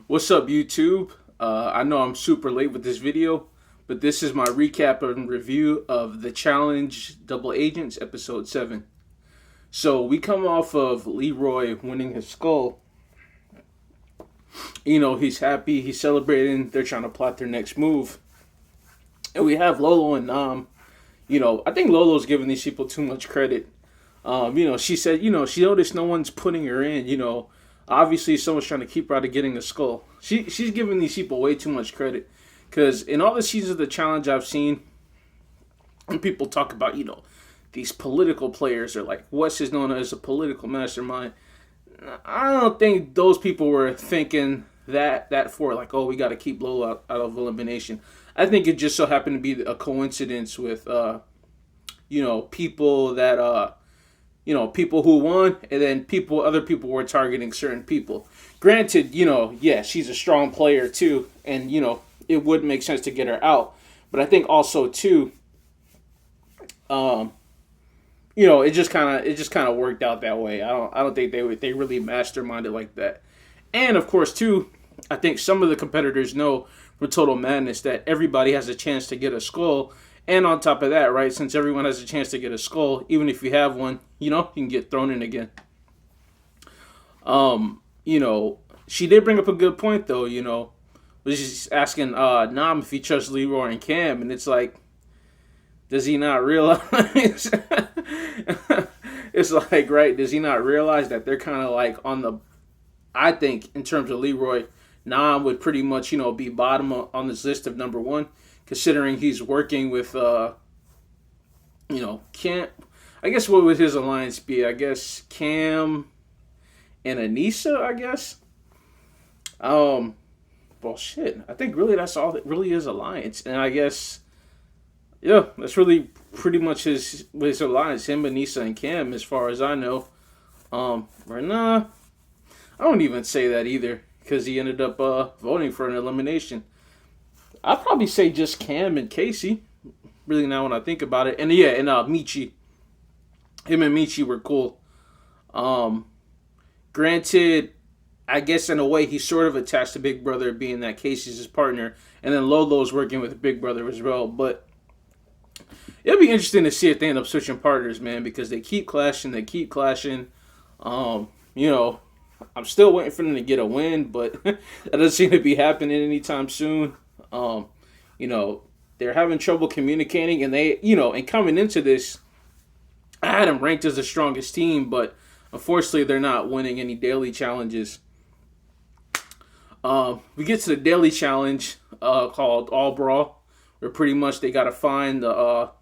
What's up, YouTube? I know I'm super late with this video, but this is my recap and review of The Challenge Double Agents, Episode 7. So, we come off of Leroy winning his skull. He's happy, he's celebrating, they're trying to plot their next move. And we have Lolo and Nam. I think Lolo's giving these people too much credit. She said, she noticed no one's putting her in, obviously someone's trying to keep her out of getting the skull. She's giving these people way too much credit. Because in all the seasons of the challenge I've seen, when people talk about, these political players, or like Wes is known as a political mastermind, I don't think those people were thinking that for like, oh, we got to keep Lola out of elimination. I think it just so happened to be a coincidence with, people that, people who won, and then other people were targeting certain people. Granted, yeah, she's a strong player too, and it would make sense to get her out. But I think also too, it just kind of worked out that way. I don't think they really masterminded like that. And of course too, I think some of the competitors know for Total Madness that everybody has a chance to get a skull. And on top of that, right, since everyone has a chance to get a skull, even if you have one, you can get thrown in again. She did bring up a good point, though, was just asking Nam if he trusts Leroy and Cam, and it's like, does he not realize? It's like, right, does he not realize that they're kind of like on the, I think, in terms of Leroy, Nam would pretty much, be bottom on this list of number one, considering he's working with, Cam. I guess what would his alliance be? I guess Cam and Anissa, I guess. Well, shit. I think really that's all that really is alliance. And I guess, yeah, that's really pretty much his alliance, him, Anissa, and Cam, as far as I know. Or nah, I don't even say that either, because he ended up voting for an elimination. I'd probably say just Cam and Casey. Really now when I think about it. And yeah, and Michi. Him and Michi were cool. Granted, I guess in a way he's sort of attached to Big Brother, being that Casey's his partner. And then Lolo's working with Big Brother as well. But it'll be interesting to see if they end up switching partners, man. Because they keep clashing. I'm still waiting for them to get a win. But that doesn't seem to be happening anytime soon. They're having trouble communicating, and and coming into this, I had them ranked as the strongest team, but unfortunately, they're not winning any daily challenges. We get to the daily challenge called All Brawl, where pretty much they gotta find the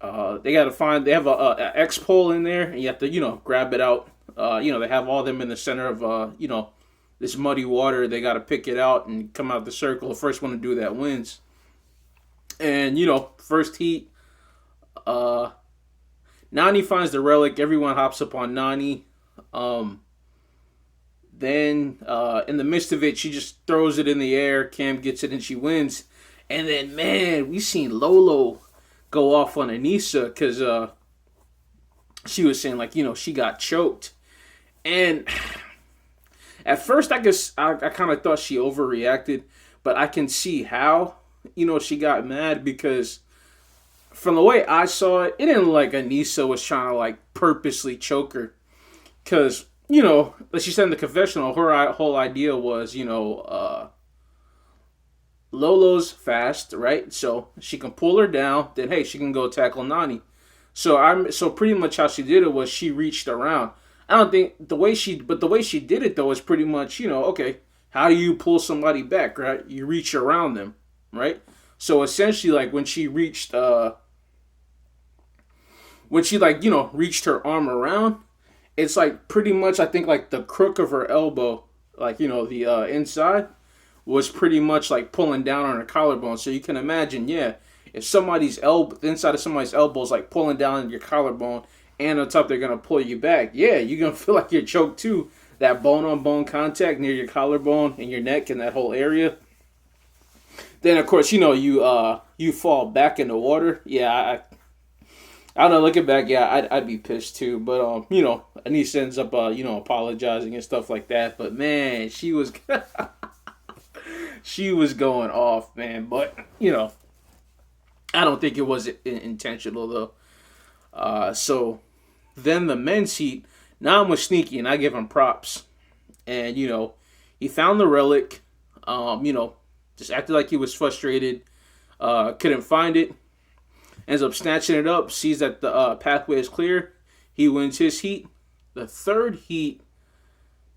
they have a X pole in there, and you have to grab it out. They have all of them in the center of this muddy water. They got to pick it out and come out the circle. The first one to do that wins. And, first heat, Nany finds the relic. Everyone hops up on Nany. Then, in the midst of it, she just throws it in the air. Cam gets it and she wins. And then, man, we seen Lolo go off on Anissa because she was saying, she got choked. And at first, I guess I kind of thought she overreacted, but I can see how, she got mad because from the way I saw it, it didn't look like Anissa was trying to, purposely choke her. Because, like she said in the confessional, her whole idea was, Lolo's fast, right? So she can pull her down, then, hey, she can go tackle Nany. So pretty much how she did it was she reached around. I don't think the way she did it though is pretty much, okay, how do you pull somebody back, right? You reach around them, right? So essentially, when she reached, reached her arm around, it's pretty much, I think the crook of her elbow, the inside was pretty much pulling down on her collarbone. So you can imagine, yeah, if the inside of somebody's elbow is pulling down on your collarbone, and on top they're going to pull you back, yeah, you're going to feel like you're choked too. That bone-on-bone contact near your collarbone and your neck and that whole area. Then, of course, you fall back in the water. Yeah, I don't know. Looking back, yeah, I'd be pissed too. But Anissa ends up apologizing and stuff like that. But man, she was she was going off, man. But I don't think it was intentional though. So then the men's heat, Nam was sneaky, and I give him props. And he found the relic. Just acted like he was frustrated. Couldn't find it. Ends up snatching it up. Sees that the pathway is clear. He wins his heat. The third heat,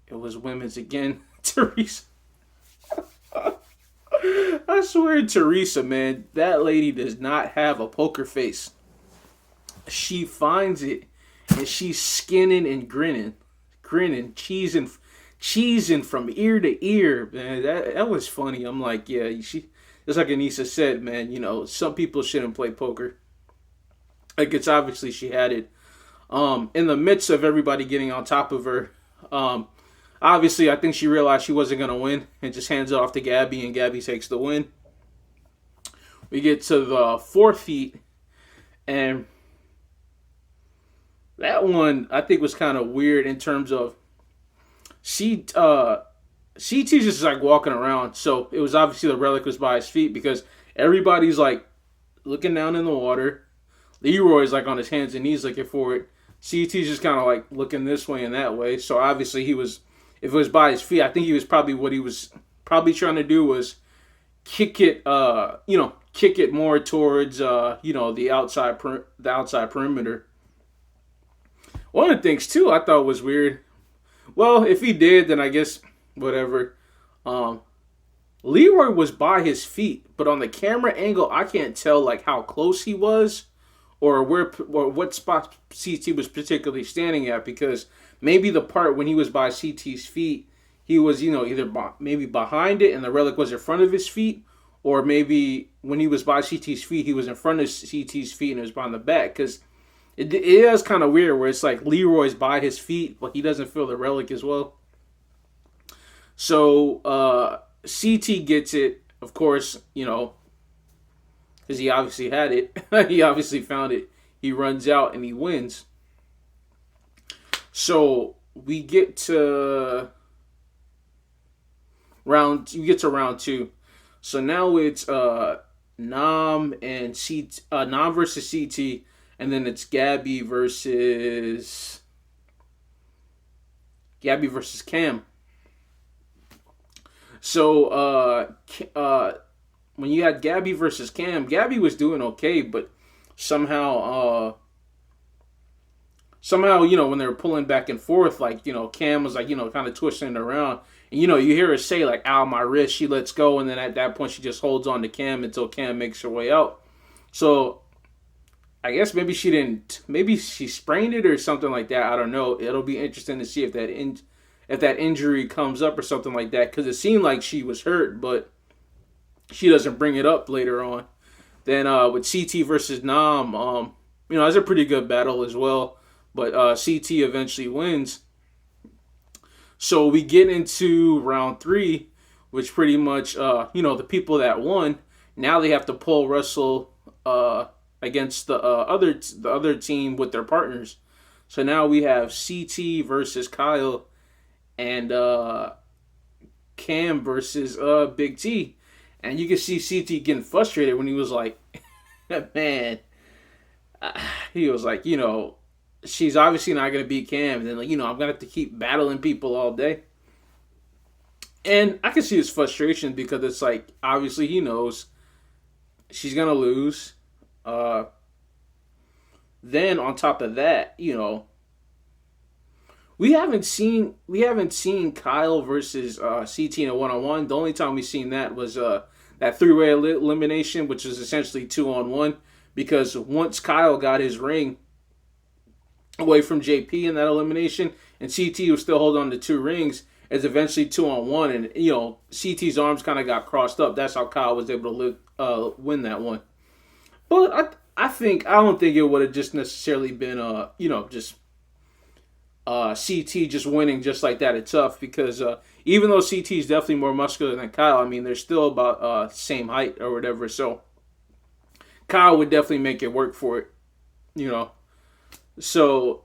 it was women's again. Teresa. I swear, Teresa, man, that lady does not have a poker face. She finds it, and she's skinning and grinning, cheesing from ear to ear, man. That was funny. I'm like, yeah, just like Anissa said, man. Some people shouldn't play poker. Like, it's obviously she had it. In the midst of everybody getting on top of her, obviously I think she realized she wasn't gonna win and just hands it off to Gabby, and Gabby takes the win. We get to the fourth heat, and that one I think was kind of weird in terms of CT's just like walking around. So it was obviously the relic was by his feet because everybody's like looking down in the water. Leroy's like on his hands and knees looking for it. CT's just kind of like looking this way and that way. So obviously if it was by his feet, I think what he was probably trying to do was kick it more towards the outside perimeter. One of the things too I thought was weird. Well, if he did, then I guess whatever. Leroy was by his feet, but on the camera angle, I can't tell like how close he was, or what spot CT was particularly standing at. Because maybe the part when he was by CT's feet, he was either maybe behind it and the relic was in front of his feet, or maybe when he was by CT's feet, he was in front of CT's feet and it was behind the back. Because it is kind of weird where it's like Leroy's by his feet, but he doesn't feel the relic as well. So CT gets it, of course, because he obviously had it. He obviously found it. He runs out and he wins. So we get to round two. So now it's Nam versus CT. And then it's Gabby versus Cam. So when you had Gabby versus Cam, Gabby was doing okay, but somehow when they were pulling back and forth, like Cam was like kind of twisting it around, and you hear her say like, "Ow, my wrist." She lets go, and then at that point she just holds on to Cam until Cam makes her way out. So I guess maybe she sprained it or something like that. I don't know. It'll be interesting to see if that injury comes up or something like that, because it seemed like she was hurt, but she doesn't bring it up later on. Then with CT versus Nam, that's a pretty good battle as well, but CT eventually wins. So we get into round 3, which pretty much the people that won, now they have to pole wrestle against the other team with their partners. So now we have CT versus Kyle and Cam versus Big T. And you can see CT getting frustrated when he was like, man, he was like, she's obviously not going to beat Cam. And then, I'm going to have to keep battling people all day. And I can see his frustration because it's like, obviously he knows she's going to lose. Then on top of that, we haven't seen Kyle versus CT in a 1-on-1. The only time we've seen that was that 3-way elimination, which is essentially 2-on-1. Because once Kyle got his ring away from JP in that elimination, and CT was still holding on to 2 rings, it's eventually 2-on-1, and CT's arms kind of got crossed up. That's how Kyle was able to win that one. But I don't think it would have just necessarily been just CT just winning just like that. It's tough because even though CT is definitely more muscular than Kyle, I mean they're still about same height or whatever. So Kyle would definitely make it work for it. You know, so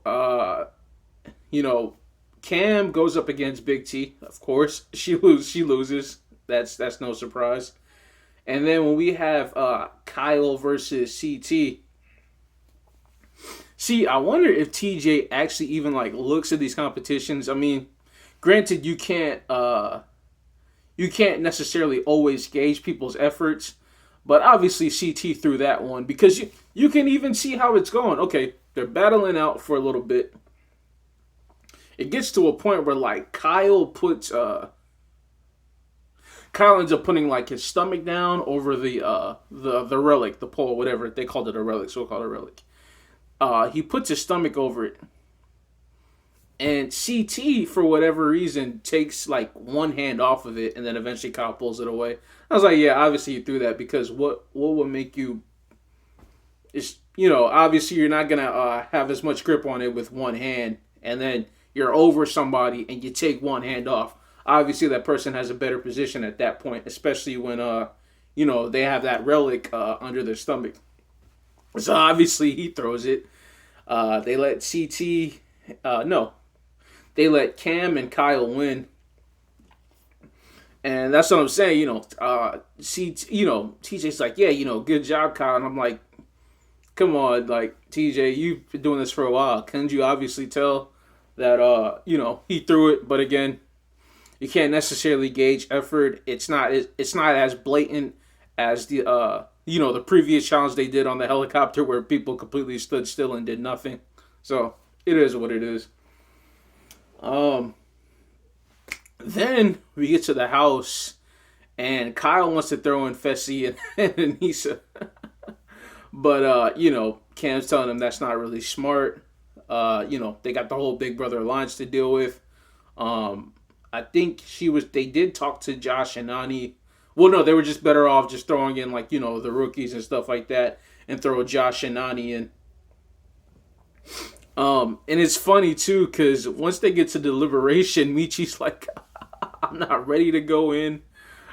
you know, Cam goes up against Big T. Of course, she loses. That's no surprise. And then when we have Kyle versus CT, see, I wonder if TJ actually even like looks at these competitions. I mean, granted, you can't necessarily always gauge people's efforts, but obviously CT threw that one because you can even see how it's going. Okay, they're battling out for a little bit. It gets to a point where like Kyle ends up putting like his stomach down over the relic, the pole, whatever they called it, a relic, so called a relic. He puts his stomach over it, and CT for whatever reason takes like one hand off of it, and then eventually Kyle pulls it away. I was like, yeah, obviously you threw that because what would make you? Is, obviously you're not gonna have as much grip on it with one hand, and then you're over somebody and you take one hand off. Obviously that person has a better position at that point, especially when they have that relic under their stomach. So obviously he throws it. They let they let Cam and Kyle win. And that's what I'm saying, TJ's like, yeah, good job, Kyle. And I'm like, come on, like, TJ, you've been doing this for a while. Couldn't you obviously tell that, he threw it? But again, you can't necessarily gauge effort. It's not as blatant as the previous challenge they did on the helicopter where people completely stood still and did nothing. So it is what it is. Then we get to the house, and Kyle wants to throw in Fessy and Anissa. But, Cam's telling him that's not really smart. They got the whole Big Brother Alliance to deal with. I think they did talk to Josh and Nany. Well, no, they were just better off just throwing in, like, the rookies and stuff like that and throw Josh and Nany in. And it's funny, too, because once they get to deliberation, Michi's like, I'm not ready to go in.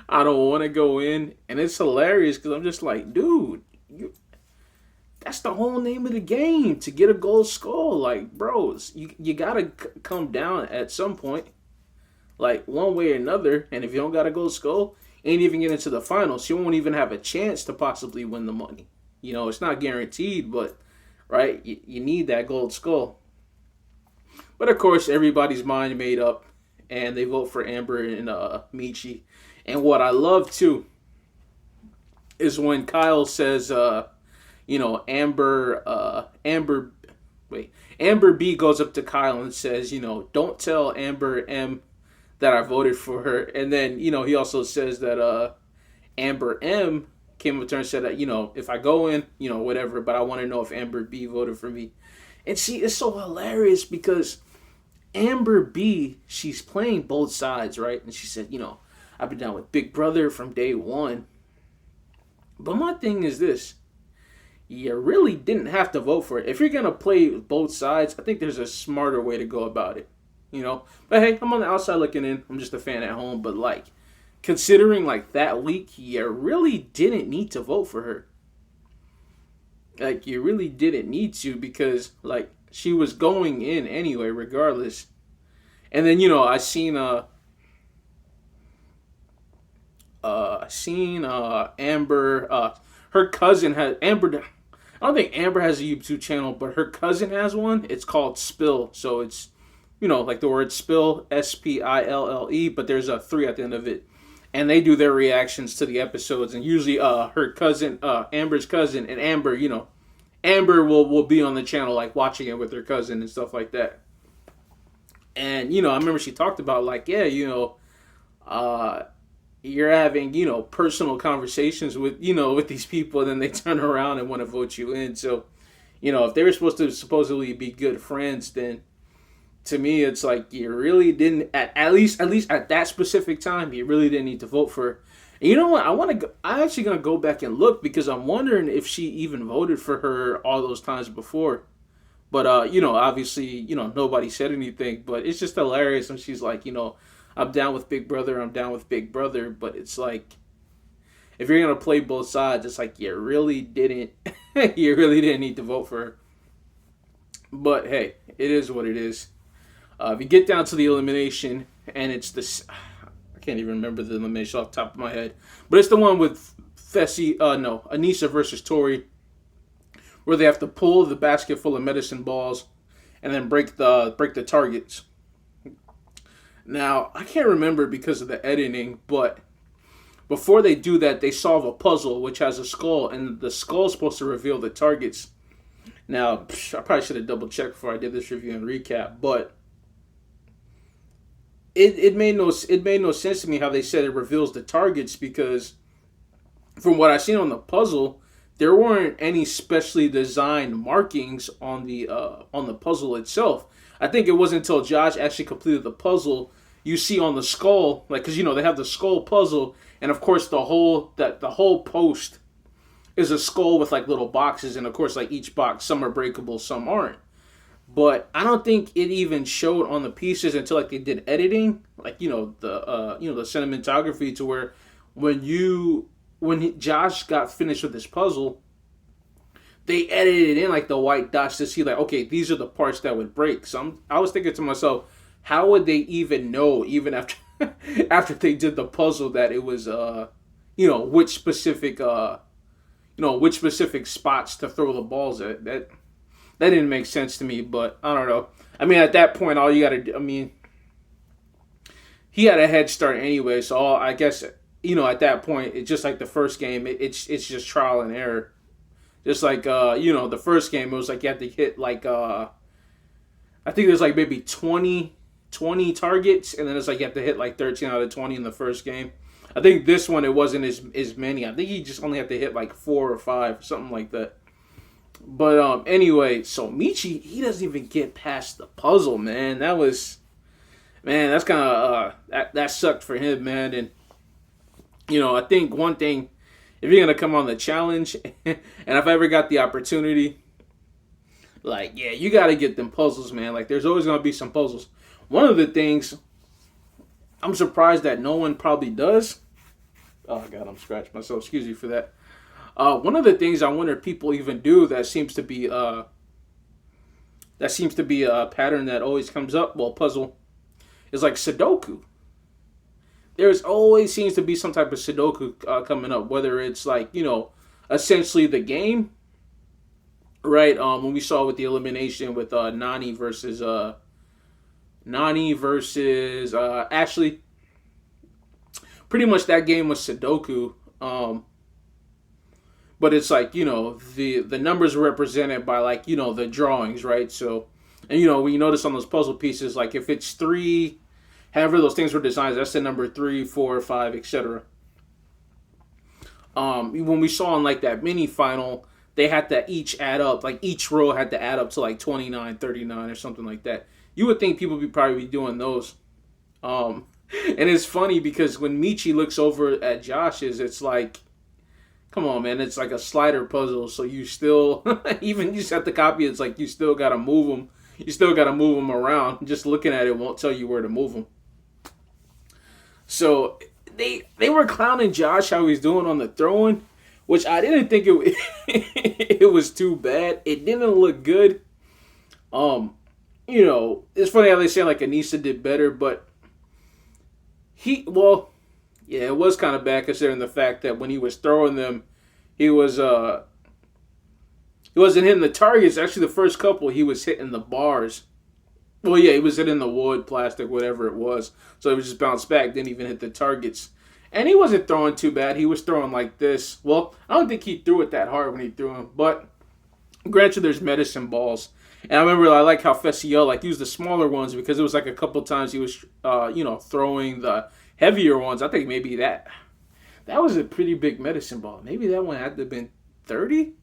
I don't want to go in. And it's hilarious because I'm just like, dude, that's the whole name of the game, to get a gold skull. Like, bros, you got to come down at some point, like, one way or another. And if you don't got a gold skull, ain't even get into the finals, you won't even have a chance to possibly win the money. It's not guaranteed, but, right, you need that gold skull. But, of course, everybody's mind made up, and they vote for Amber and Michi. And what I love, too, is when Kyle says, Amber B goes up to Kyle and says, don't tell Amber M that I voted for her. And then, he also says that Amber M came up to her and said that, if I go in, whatever, but I want to know if Amber B voted for me. And see, it's so hilarious because Amber B, she's playing both sides, right? And she said, I've been down with Big Brother from day one. But my thing is this. You really didn't have to vote for it. If you're going to play both sides, I think there's a smarter way to go about it. But hey, I'm on the outside looking in. I'm just a fan at home. But, like, considering, like, that week, you really didn't need to vote for her. Like, you really didn't need to because, like, she was going in anyway, regardless. And then, I seen Amber, her cousin had, Amber, I don't think Amber has a YouTube channel, but her cousin has one. It's called Spill. So it's, like the word spill, Spille, but there's a 3 at the end of it. And they do their reactions to the episodes. And usually her cousin, Amber's cousin, and Amber, Amber will be on the channel, like, watching it with her cousin and stuff like that. And, I remember she talked about, like, yeah, you're having, personal conversations with, with these people, and then they turn around and want to vote you in. So, if they were supposed to supposedly be good friends, then to me, it's like you really didn't, at least at that specific time, you really didn't need to vote for her. And you know what? I'm actually going to go back and look because I'm wondering if she even voted for her all those times before. But, obviously, nobody said anything, but it's just hilarious when she's like, I'm down with Big Brother, I'm down with Big Brother, but it's like, if you're going to play both sides, it's like you really didn't need to vote for her. But hey, it is what it is. If you get down to the elimination, and it's this, I can't even remember the elimination off the top of my head, but it's the one with Anissa versus Tori, where they have to pull the basket full of medicine balls, and then break the targets. Now I can't remember because of the editing, but before they do that, they solve a puzzle which has a skull, and the skull is supposed to reveal the targets. Now, I probably should have double checked before I did this review and recap, but it made no sense to me how they said it reveals the targets, because from what I seen on the puzzle, there weren't any specially designed markings on the puzzle itself. I think it wasn't until Josh actually completed the puzzle you see on the skull, like, because they have the skull puzzle, and of course the whole post is a skull with like little boxes, and of course like each box, some are breakable, some aren't. But I don't think it even showed on the pieces until like they did editing, like the cinematography, to where Josh got finished with this puzzle, they edited in like the white dots to see like, okay, these are the parts that would break. So I was thinking to myself, how would they even know, even after after they did the puzzle, that it was which specific spots to throw the balls at. That didn't make sense to me, but I don't know. I mean, at that point, all you got to do, I mean, he had a head start anyway, so I guess, at that point, it's just like the first game, it's just trial and error. Just like, the first game, it was like you had to hit like, I think there's like maybe 20 targets, and then it's like you have to hit like 13 out of 20 in the first game. I think this one, it wasn't as many. I think you just only have to hit like 4 or 5, something like that. But anyway, so Michi, he doesn't even get past the puzzle, man. That's kind of that sucked for him, man. And I think one thing, if you're gonna come on the challenge, and if I ever got the opportunity, like, yeah, you got to get them puzzles, man. Like, there's always gonna be some puzzles. One of the things I'm surprised that no one probably does. Oh God, I'm scratching myself. Excuse me for that. One of the things I wonder if people even do that seems to be a pattern that always comes up. Well, puzzle is like Sudoku. There's always seems to be some type of Sudoku coming up, whether it's like essentially the game, right? When we saw with the elimination with Nani versus Ashley, pretty much that game was Sudoku. But it's like, the numbers are represented by like, the drawings, right? So, and when you notice on those puzzle pieces, like if it's 3, however those things were designed, that's the number 3, 4, 5, etc. When we saw in like that mini final, they had to each add up, like each row had to add up to like 29, 39 or something like that. You would think people would probably be doing those. And it's funny because when Michi looks over at Josh's, it's like, come on, man, it's like a slider puzzle, so you still, even you set the copy, it's like you still got to move them. You still got to move them around. Just looking at it won't tell you where to move them. So they were clowning Josh how he's doing on the throwing, which I didn't think it was too bad. It didn't look good. It's funny how they say like Anissa did better, but yeah, it was kind of bad considering the fact that when he was throwing them, he wasn't hitting the targets. Actually, the first couple, he was hitting the bars. Well, yeah, he was hitting the wood, plastic, whatever it was. So it was just bounced back, didn't even hit the targets. And he wasn't throwing too bad. He was throwing like this. Well, I don't think he threw it that hard when he threw them. But granted, there's medicine balls. And I remember I like how Fesiel used the smaller ones because it was like a couple times he was, throwing the heavier ones. I think maybe that was a pretty big medicine ball. Maybe that one had to have been 30.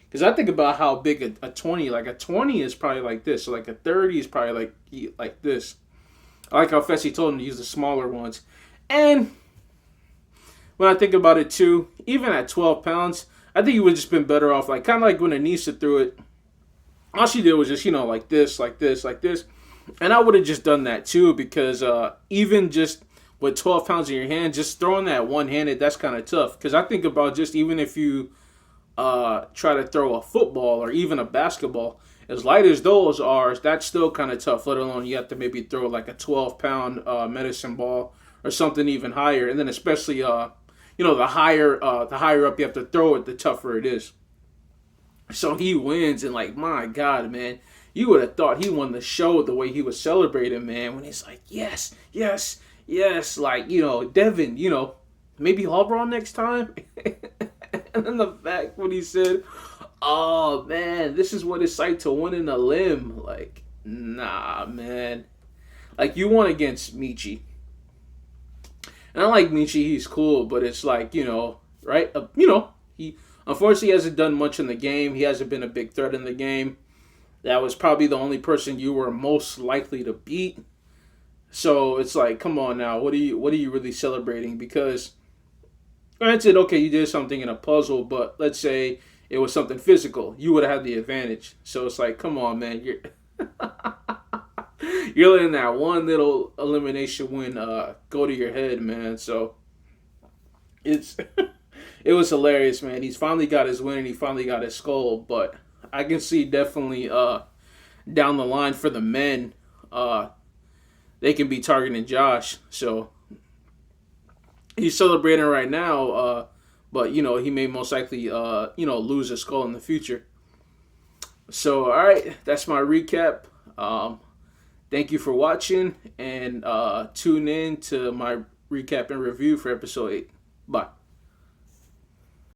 Because I think about how big a 20, like a 20 is probably like this. So like a 30 is probably like this. I like how Fessy told him to use the smaller ones. And when I think about it too, even at 12 pounds, I think he would have just been better off. Like kind of like when Anissa threw it. All she did was just, like this, like this, like this. And I would have just done that too because even just with 12 pounds in your hand, just throwing that one-handed, that's kind of tough. Because I think about just even if you try to throw a football or even a basketball, as light as those are, that's still kind of tough. Let alone you have to maybe throw like a 12 pound medicine ball or something even higher, and then especially the higher up you have to throw it, the tougher it is. So he wins, and like, my God, man, you would have thought he won the show the way he was celebrating, man. When he's like, yes, yes, yes, like, Devin, maybe Hall next time. And then the fact when he said, "Oh man, this is what it's like to win in a limb." Like, nah, man. Like, you won against Michi, and I like Michi. He's cool, but it's like, right? He unfortunately hasn't done much in the game. He hasn't been a big threat in the game. That was probably the only person you were most likely to beat. So it's like, come on now, what are you really celebrating? Because granted, okay, you did something in a puzzle, but let's say it was something physical, you would have had the advantage. So it's like, come on, man, you're letting that one little elimination win go to your head, man. So it's it was hilarious, man. He's finally got his win and he finally got his skull, but I can see definitely down the line for the men, they can be targeting Josh. So he's celebrating right now, but he may most likely lose a skull in the future. So all right, that's my recap. Thank you for watching, and tune in to my recap and review for episode 8. Bye.